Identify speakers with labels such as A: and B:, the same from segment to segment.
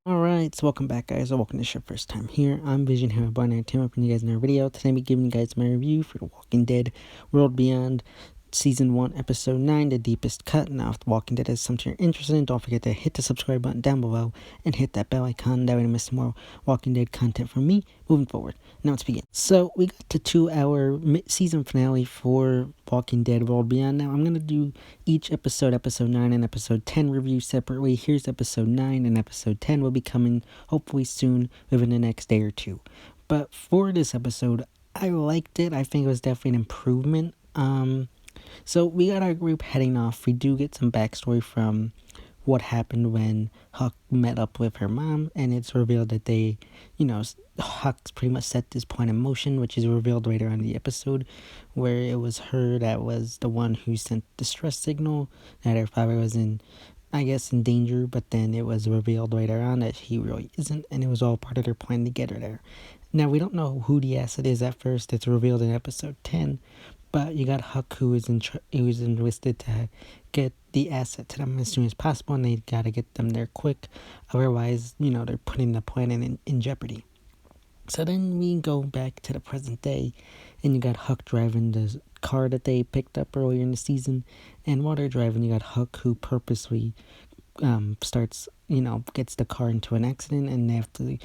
A: Alright, so welcome back, guys, or welcome to your first time here. I'm Vision here, Barnett Tim, up and you guys in our video. Today I'll be giving you guys my review for The Walking Dead World Beyond Season 1, Episode 9, The Deepest Cut. Now, if The Walking Dead is something you're interested in, don't forget to hit the subscribe button down below and hit that bell icon. That way you don't miss more Walking Dead content from me moving forward. Now, let's begin. So, we got the 2-hour season finale for Walking Dead World Beyond. Now, I'm going to do each episode, Episode 9 and Episode 10 review separately. Here's Episode 9 and Episode 10 will be coming hopefully soon within the next day or two. But for this episode, I liked it. I think it was definitely an improvement. So we got our group heading off. We do get some backstory from what happened when Huck met up with her mom, and it's revealed that they, Huck's pretty much set this plan in motion, which is revealed later on in the episode, where it was her that was the one who sent the distress signal, that her father was in danger, but then it was revealed later on that he really isn't, and it was all part of their plan to get her there. Now, we don't know who the asset is at first. It's revealed in episode 10, but you got Huck, who is enlisted to get the asset to them as soon as possible, and they got to get them there quick. Otherwise, they're putting the plan in jeopardy. So then we go back to the present day, and you got Huck driving the car that they picked up earlier in the season, and while they're driving, you got Huck, who purposely gets the car into an accident, and they have to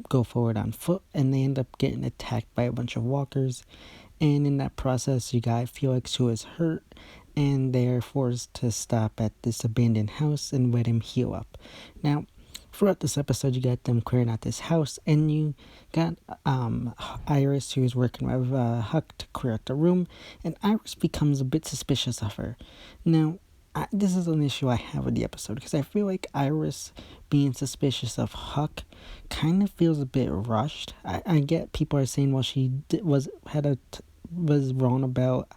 A: go forward on foot, and they end up getting attacked by a bunch of walkers. And in that process, you got Felix, who is hurt, and they're forced to stop at this abandoned house and let him heal up. Now, throughout this episode, you got them clearing out this house, and you got Iris, who's working with Huck to clear out the room, and Iris becomes a bit suspicious of her. Now, this is an issue I have with the episode, because I feel like Iris being suspicious of Huck kind of feels a bit rushed. I get people are saying, well, she was wrong about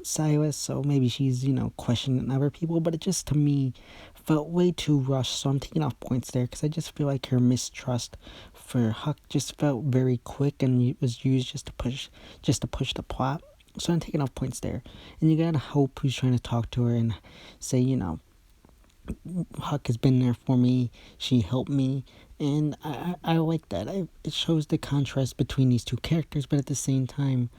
A: Silas, so maybe she's questioning other people, but it just to me felt way too rushed. So I'm taking off points there, because I just feel like her mistrust for Huck just felt very quick, and it was used just to push the plot. So I'm taking off points there. And you got Hope, who's trying to talk to her and say, Huck has been there for me, she helped me, and I like that. It shows the contrast between these two characters, but at the same time,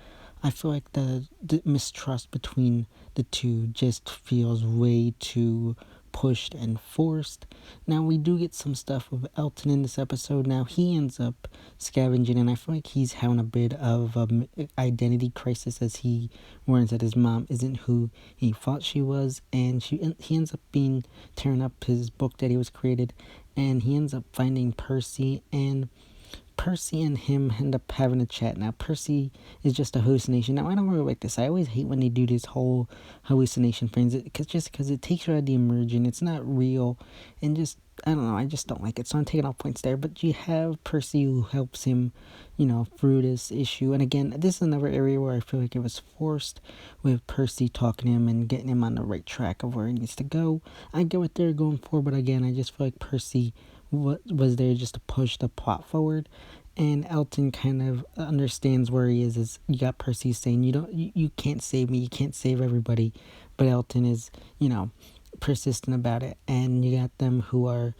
A: I feel like the mistrust between the two just feels way too pushed and forced. Now, we do get some stuff with Elton in this episode. Now, he ends up scavenging, and I feel like he's having a bit of an identity crisis as he learns that his mom isn't who he thought she was, and he ends up tearing up his book that he was created, and he ends up finding Percy, and Percy and him end up having a chat. Now, Percy is just a hallucination. Now, I don't really like this. I always hate when they do this whole hallucination thing, because it takes you out of the immersion. It's not real, and I don't know, I just don't like it. So I'm taking off points there. But you have Percy, who helps him, through this issue. And again, this is another area where I feel like it was forced, with Percy talking to him and getting him on the right track of where he needs to go. I get what they're going for, but again, I just feel like Percy was there just to push the plot forward, and Elton kind of understands where he is you got Percy saying, you can't save me, you can't save everybody, but Elton is persistent about it, and you got them who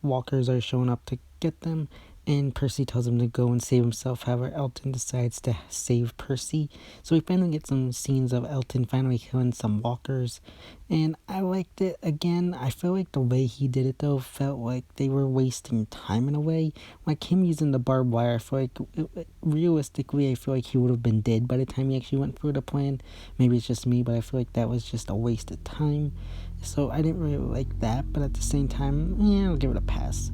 A: walkers are showing up to get them, and Percy tells him to go and save himself. However, Elton decides to save Percy. So we finally get some scenes of Elton finally killing some walkers, and I liked it. Again, I feel like the way he did it, though, felt like they were wasting time in a way. Like him using the barbed wire, I feel like, realistically, I feel like he would have been dead by the time he actually went through the plan. Maybe it's just me, but I feel like that was just a waste of time. So I didn't really like that, but at the same time, I'll give it a pass.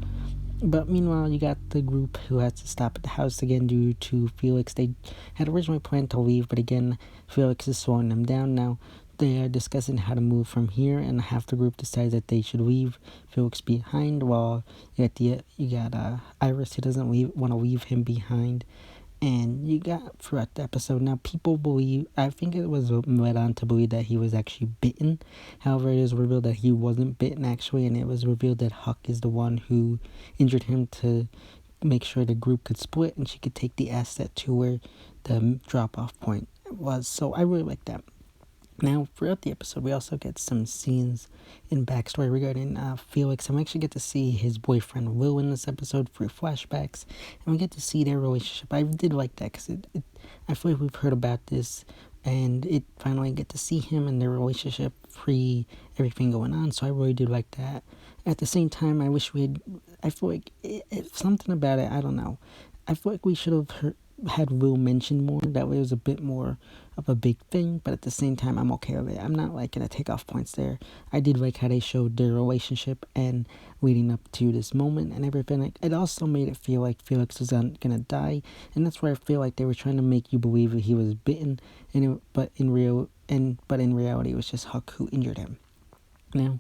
A: But meanwhile, you got the group who has to stop at the house again due to Felix. They had originally planned to leave, but again, Felix is slowing them down now. They are discussing how to move from here, and half the group decides that they should leave Felix behind, while you got Iris, who doesn't want to leave him behind. And you got throughout the episode, now people believe, I think it was led on to believe that he was actually bitten. However, it is revealed that he wasn't bitten actually, and it was revealed that Huck is the one who injured him to make sure the group could split and she could take the asset to where the drop off point was. So I really like that. Now, throughout the episode, we also get some scenes in backstory regarding Felix, and we actually get to see his boyfriend Will in this episode through flashbacks, and we get to see their relationship. I did like that because I feel like we've heard about this, and it finally get to see him and their relationship pre everything going on. So I really did like that. At the same time, I wish we had. I feel like something about it. I don't know. I feel like we should have had Will mentioned more. That way, it was a bit more of a big thing. But at the same time, I'm okay with it. I'm not like gonna take off points there. I did like how they showed their relationship and leading up to this moment and everything. Like, it also made it feel like Felix was gonna die, and that's where I feel like they were trying to make you believe that he was bitten, but in reality, it was just Huck who injured him. Now,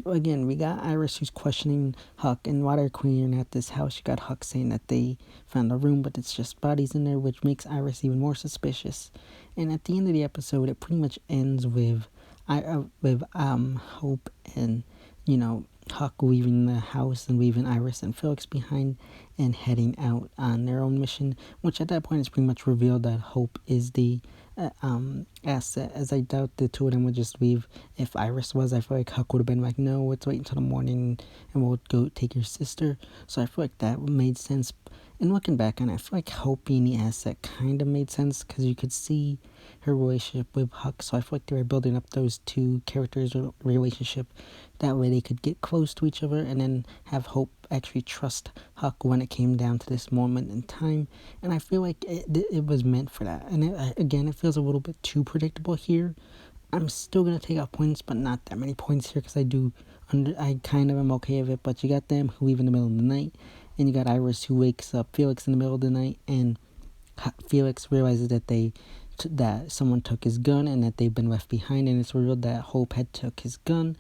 A: again, we got Iris who's questioning Huck, and while they're cleaning at this house, you got Huck saying that they found a room, but it's just bodies in there, which makes Iris even more suspicious. And at the end of the episode, it pretty much ends with Hope and Huck leaving the house and leaving Iris and Felix behind and heading out on their own mission. Which at that point is pretty much revealed that Hope is the asset, as I doubt the two of them would just leave. If Iris was, I feel like Huck would have been like, no, let's wait until the morning and we'll go take your sister. So I feel like that made sense. And looking back on it, I feel like Hope being the asset kind of made sense because you could see her relationship with Huck. So I feel like they were building up those two characters' relationship. That way they could get close to each other and then have Hope actually trust Huck when it came down to this moment in time. And I feel like it was meant for that. And again, it feels a little bit too predictable here. I'm still going to take off points, but not that many points here because I kind of am okay with it. But you got them who leave in the middle of the night, and you got Iris who wakes up Felix in the middle of the night, and Felix realizes that someone took his gun and that they've been left behind, and it's revealed that Hope had took his gun,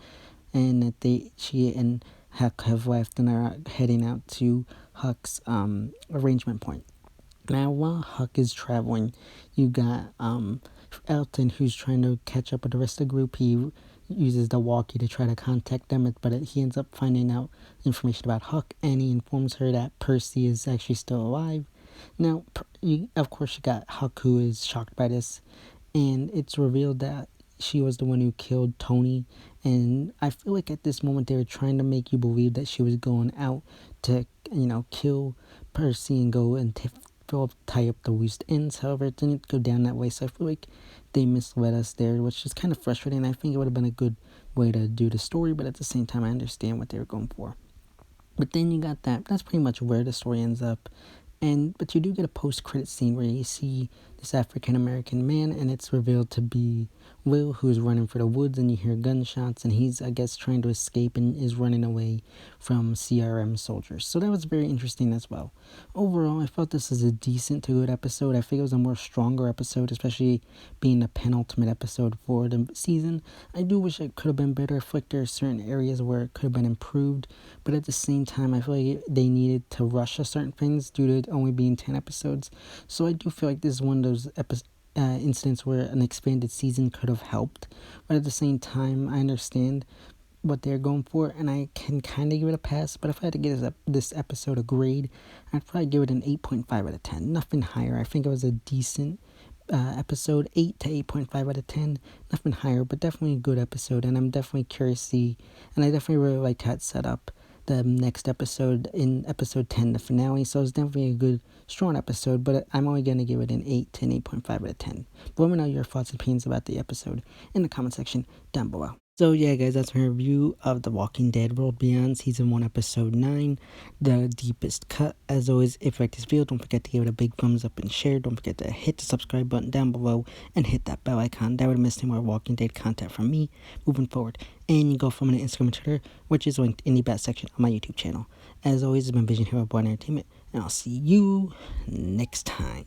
A: and that she and Huck have left and are heading out to Huck's arrangement point. Now, while Huck is traveling, you got Elton, who's trying to catch up with the rest of the group. He uses the walkie to try to contact them, but he ends up finding out information about Huck, and he informs her that Percy is actually still alive. Now, of course, you got Huck, who is shocked by this, and it's revealed that she was the one who killed Tony. And I feel like at this moment they were trying to make you believe that she was going out to, kill Percy and go and tie up the loose ends. However, it didn't go down that way, so I feel like they misled us there, which is kind of frustrating. I think it would have been a good way to do the story, but at the same time, I understand what they were going for. But then you got that's pretty much where the story ends up. But you do get a post-credit scene where you see this African-American man, and it's revealed to be Will, who's running for the woods, and you hear gunshots, and he's, I guess, trying to escape and is running away from CRM soldiers. So that was very interesting as well. Overall, I felt this was a decent to good episode. I think it was a more stronger episode, especially being the penultimate episode for the season. I do wish it could have been better. I feel like there are certain areas where it could have been improved, but at the same time, I feel like they needed to rush certain things due to only being 10 episodes. So I do feel like this is one of those incidents where an expanded season could have helped. But at the same time, I understand what they're going for, and I can kind of give it a pass. But if I had to give this episode a grade, I'd probably give it an 8.5 out of 10. Nothing higher. I think it was a decent episode, 8 to 8.5 out of 10. Nothing higher, but definitely a good episode. And I'm definitely curious to see, and I definitely really liked how it set up the next episode in episode 10, the finale. So it's definitely a good, strong episode, but I'm only going to give it an 8 to an 8.5 out of 10. But let me know your thoughts and opinions about the episode in the comment section down below. So yeah, guys, that's my review of The Walking Dead World Beyond Season 1, Episode 9, The Deepest Cut. As always, if you like this video, don't forget to give it a big thumbs up and share. Don't forget to hit the subscribe button down below and hit that bell icon. That would miss any more Walking Dead content from me moving forward. And you go follow me on Instagram and Twitter, which is linked in the back section of my YouTube channel. As always, it's been Vision Hero Boy Entertainment, and I'll see you next time.